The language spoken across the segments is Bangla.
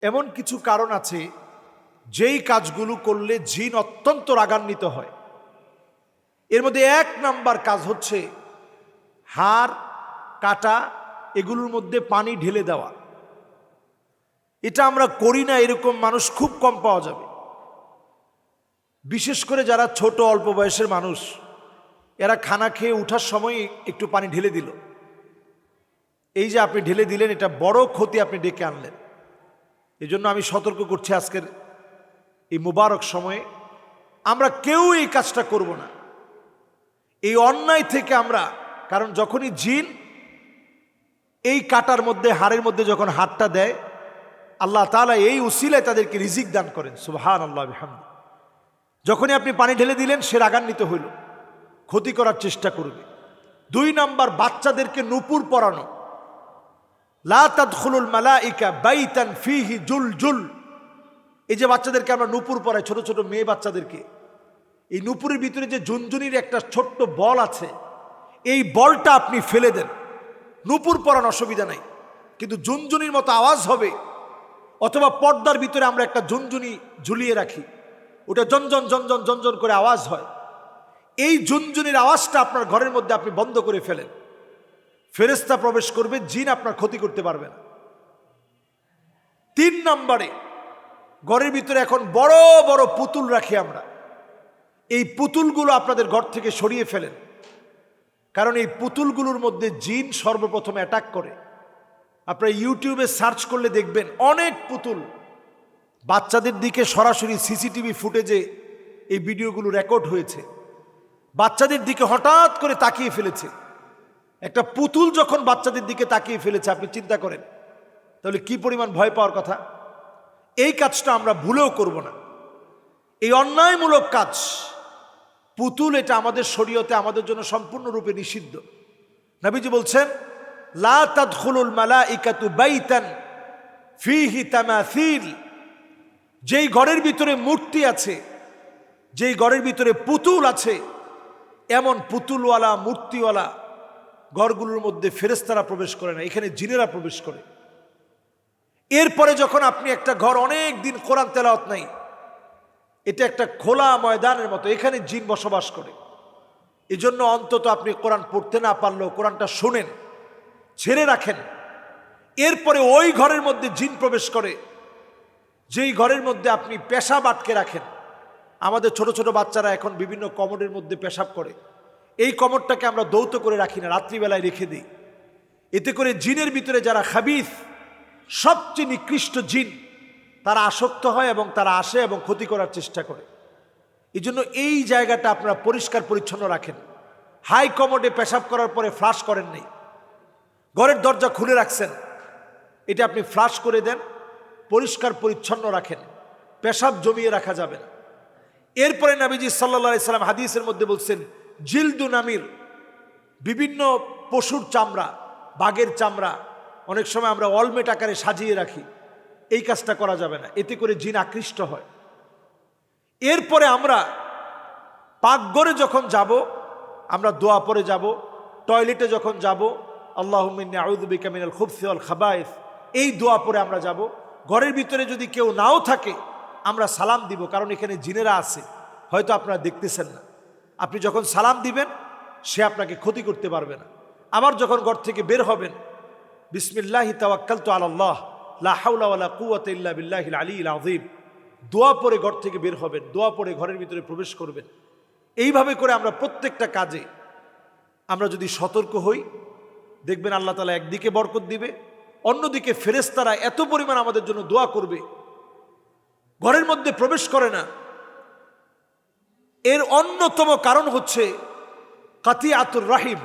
এমন কিছু কারণ আছে যেই কাজগুলো করলে জিন অত্যন্ত রাগান্বিত হয়। এর মধ্যে এক নাম্বার কাজ হচ্ছে হাড় কাটা এগুলোর মধ্যে পানি ঢেলে দেওয়া। এটা আমরা করি না, এরকম মানুষ খুব কম পাওয়া যাবে। বিশেষ করে যারা ছোট অল্প বয়সের মানুষ, এরা খানা খেয়ে ওঠার সময় একটু পানি ঢেলে দিল। এই যে আপনি ঢেলে দিলেন, এটা বড় ক্ষতি আপনি ডেকে আনলেন। এজন্য আমি সতর্ক করছি, আজকের এই মুবারক সময়ে আমরা কেউ এই কাজটা করব না, এই অন্যায় থেকে আমরা। কারণ যখনই জিন এই কাটার মধ্যে হাড়ের মধ্যে যখন হাতটা দেয়, আল্লাহ তাআলা এই উসিলায় তাদেরকে রিজিক দান করেন। সুবহানাল্লাহ বিহামদি। যখনই আপনি পানি ঢেলে দিলেন, সে রাগান্বিত হইল, ক্ষতি করার চেষ্টা করবে। 2 নাম্বার, বাচ্চাদেরকে নূপুর পরানো। লা তাদখুলুল মালাইকা বাইতান ফিহি জুলজুল। এই যে বাচ্চাদেরকে আমরা নূপুর পরাই, ছোট ছোট মেয়ে বাচ্চাদেরকে, এই নূপুরের ভিতরে যে ঝুনঝুনির একটা ছোট্ট বল আছে, এই বলটা আপনি ফেলে দেন। নূপুর পরান অসুবিধা নাই, কিন্তু ঝুনঝুনির মতো আওয়াজ হবে। অথবা পর্দার ভিতরে আমরা একটা ঝুনঝুনি ঝুলিয়ে রাখি, ওটা জনজন জনজন জনজন করে আওয়াজ হয়। এই ঝুনঝুনির আওয়াজটা আপনার ঘরের মধ্যে আপনি বন্ধ করে ফেলেন। ফেরেশতা প্রবেশ করবে, জিন আপনার ক্ষতি করতে পারবে না। 3 নম্বরে, ঘরের ভিতরে এখন বড় বড় পুতুল রাখি আমরা। এই পুতুলগুলো আপনাদের ঘর থেকে সরিয়ে ফেলেন, কারণ এই পুতুলগুলোর মধ্যে জিন সর্বপ্রথম অ্যাটাক করে। আপনারা ইউটিউবে সার্চ করলে দেখবেন অনেক পুতুল বাচ্চাদের দিকে সরাসরি সিসিটিভি ফুটেজে এই ভিডিওগুলো রেকর্ড হয়েছে। বাচ্চাদের দিকে হঠাৎ করে তাকিয়ে ফেলেছে। একটা পুতুল যখন বাচ্চাদের দিকে তাকিয়ে ফেলেছে, আপনি চিন্তা করেন তাহলে কি পরিমাণ ভয় পাওয়ার কথা। এই কাজটা আমরা ভুলেও করব না, এই অন্যায়মূলক কাজ। পুতুল এটা আমাদের শরীয়তে আমাদের জন্য সম্পূর্ণরূপে নিষিদ্ধ। নবীজি বলছেন, লা তাদখুলুল মালাইকাতু বাইতান ফিহি তামাসিল। যেই ঘরের ভিতরে মূর্তি আছে, যেই ঘরের ভিতরে পুতুল আছে, এমন পুতুলওয়ালা মূর্তিওয়ালা ঘরগুলোর মধ্যে ফেরেশতারা প্রবেশ করে না, এখানে জিনেরা প্রবেশ করে। এরপরে যখন আপনি একটা ঘর অনেক দিন কোরআন তেলাওয়াত নাই, এটা একটা খোলা ময়দানের মতো, এখানে জিন বসবাস করে। এজন্য অন্তত আপনি কোরআন পড়তে না পারলেও কোরআনটা শোনেন, ছেড়ে রাখেন। এরপরে ওই ঘরের মধ্যে জিন প্রবেশ করে, যেই ঘরের মধ্যে আপনি পেশাব আটকে রাখেন। আমাদের ছোট ছোট বাচ্চারা এখন বিভিন্ন কমোডের মধ্যে পেশাব করে। এই কমোডটাকে আমরা দৌত করে রাখি না, রাত্রিবেলায় রেখে দিই। এতে করে জিনের ভিতরে যারা খাবিস, সবচেয়ে নিকৃষ্ট জিন, তারা আসক্ত হয় এবং তারা আসে এবং ক্ষতি করার চেষ্টা করে। এই জন্য এই জায়গাটা আপনারা পরিষ্কার পরিচ্ছন্ন রাখেন। হাই কমোডে পেশাব করার পরে ফ্লাশ করেন নাই, ঘরের দরজা খুলে রাখছেন, এটা আপনি ফ্লাশ করে দেন, পরিষ্কার পরিচ্ছন্ন রাখেন, পেশাব জমিয়ে রাখা যাবে না। এরপরে নবীজি সাল্লাল্লাহু আলাইহি সাল্লাম হাদিসের মধ্যে বলছেন, জিলদু নামির, বিভিন্ন পশুর চামড়া, বাঘের চামড়া অনেক সময় আমরা অলমেট আকারে সাজিয়ে রাখি, এই কাজটা করা যাবে না, এতে করে জিন আকৃষ্ট হয়। এরপরে আমরা পাকঘরে যখন যাব, আমরা দোয়া পরে যাব। টয়লেটে যখন যাব, আল্লাহুম্মা ইন্নী আউযু বিকা মিনাল খুবসি ওয়াল খাবায়েস, এই দোয়া পরে আমরা যাব। ঘরের ভিতরে যদি কেউ নাও থাকে, আমরা সালাম দিব, কারণ এখানে জিনেরা আছে, হয়তো আপনারা দেখতেছেন না। আপনি যখন সালাম দিবেন, সে আপনাকে ক্ষতি করতে পারবে না। আবার যখন ঘর থেকে বের হবেন, বিসমিল্লাহি তাওয়াক্কালতু আলাল্লাহ লা হাওলা ওয়ালা কুওয়াতা ইল্লা বিল্লাহিল আলিয়্যিল আযীম, দোয়া পরে ঘর থেকে বের হবেন, দোয়া পরে ঘরের ভিতরে প্রবেশ করবেন। এইভাবে করে আমরা প্রত্যেকটা কাজে আমরা যদি সতর্ক হই, দেখবেন আল্লাহ তাআলা একদিকে বরকত দিবে, অন্যদিকে ফেরেশতারা এত পরিমাণ আমাদের জন্য দোয়া করবে, ঘরের মধ্যে প্রবেশ করে না। এর অন্যতম কারণ হচ্ছে কাতিআতুর রাহিম,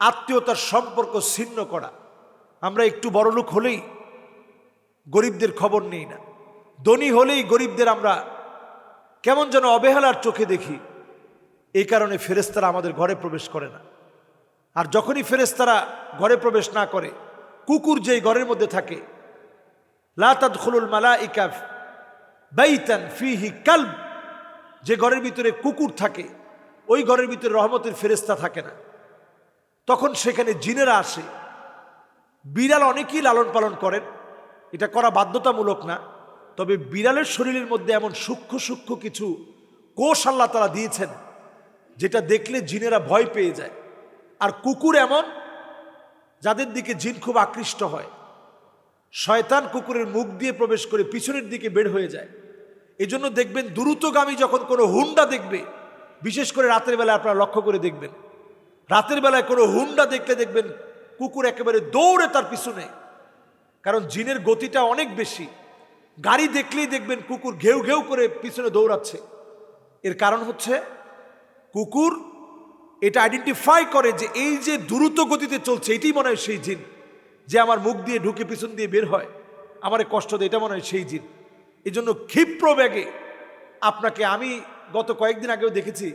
আত্মীয়তার সম্পর্ক ছিন্ন করা। আমরা একটু বড়লোক হলেই গরিবদের খবর নেই না, ধনী হলেই গরিবদের আমরা কেমন যেন অবহেলার চোখে দেখি। এই কারণে ফেরেশতারা আমাদের ঘরে প্রবেশ করে না। আর যখনই ফেরেশতারা ঘরে প্রবেশ না করে, কুকুর যেই ঘরের মধ্যে থাকে, লা তাদখুলুল মালাইকা বাইতান ফিহি কালব, যে ঘরের ভিতরে কুকুর থাকে, ওই ঘরের ভিতরে রহমতের ফেরেশতা থাকে না, তখন সেখানে জিনেরা আসে। বিড়াল অনেকেই লালন পালন করেন, এটা করা বাধ্যতামূলক না, তবে বিড়ালের শরীরের মধ্যে এমন সূক্ষ্ম সূক্ষ্ম কিছু কোষ আল্লাহ তাআলা দিয়েছেন যেটা দেখলে জিনেরা ভয় পেয়ে যায়। আর কুকুর এমন যাদের দিকে জিন খুব আকৃষ্ট হয়। শয়তান কুকুরের মুখ দিয়ে প্রবেশ করে পিছনের দিকে বের হয়ে যায়। এজন্য দেখবেন দ্রুতগামী যখন কোনো হুন্ডা দেখবে, বিশেষ করে রাতের বেলায় আপনারা লক্ষ্য করে দেখবেন, রাতের বেলায় কোনো হুন্ডা দেখলে দেখবেন কুকুর একেবারে দৌড়ে তার পিছনে, কারণ জিনের গতিটা অনেক বেশি। গাড়ি দেখলেই দেখবেন কুকুর ঘেউ ঘেউ করে পিছনে দৌড়াচ্ছে। এর কারণ হচ্ছে কুকুর এটা আইডেন্টিফাই করে যে এই যে দ্রুত গতিতে চলছে এটাই মনে হয় সেই জিন, যে আমার মুখ দিয়ে ঢুকে পিছন দিয়ে বের হয়, আমারে কষ্ট দেয়, এটা মনে হয় সেই জিন। এই জন্য ক্ষিপ্র বেগে আপনাকে, আমি গত কয়েকদিন আগেও দেখেছি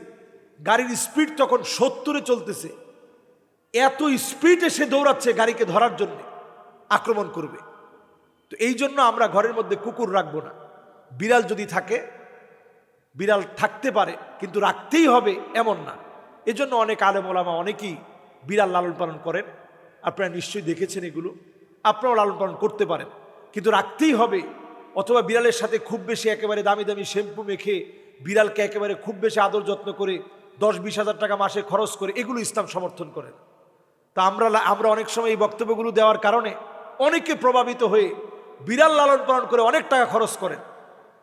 গাড়ির স্পিড তখন 70-এ চলতেছে, এত স্পিড এসে দৌড়াচ্ছে গাড়িকে ধরার জন্য, আক্রমণ করবে। তো এই জন্য আমরা ঘরের মধ্যে কুকুর রাখবো না। বিড়াল যদি থাকে, বিড়াল থাকতে পারে কিন্তু রাখতেই হবে এমন না। এজন্য অনেক আলেম ওলামা অনেকেই বিড়াল লালন পালন করেন, আপনারা নিশ্চয়ই দেখেছেন এগুলো, আপনারাও লালন পালন করতে পারেন, কিন্তু রাখতেই হবে। অথবা বিড়ালের সাথে খুব বেশি একেবারে দামি দামি শ্যাম্পু মেখে বিড়ালকে একেবারে খুব বেশি আদর যত্ন করে 10-20 হাজার টাকা মাসে খরচ করে, এগুলো ইসলাম সমর্থন করেন। তা আমরা অনেক সময় এই বক্তব্যগুলো দেওয়ার কারণে অনেকে প্রভাবিত হয়ে বিড়াল লালন পালন করে অনেক টাকা খরচ করেন।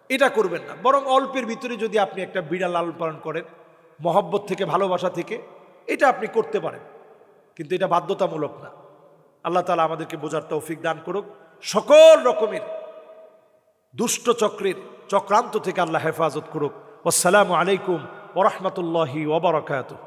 এটা করবেন না, বরং অল্পের ভিতরে যদি আপনি একটা বিড়াল লালন পালন করেন মহব্বত থেকে, ভালোবাসা থেকে, এটা আপনি করতে পারেন, কিন্তু এটা বাধ্যতামূলক না। আল্লাহ তাআলা আমাদেরকে বোঝার তৌফিক দান করুক। সকল রকমের দুষ্ট চক্রের চক্রান্ত থেকে আল্লাহ হেফাজত করুক। আসসালামু আলাইকুম ওয়া রাহমাতুল্লাহি ওয়া বারাকাতুহু।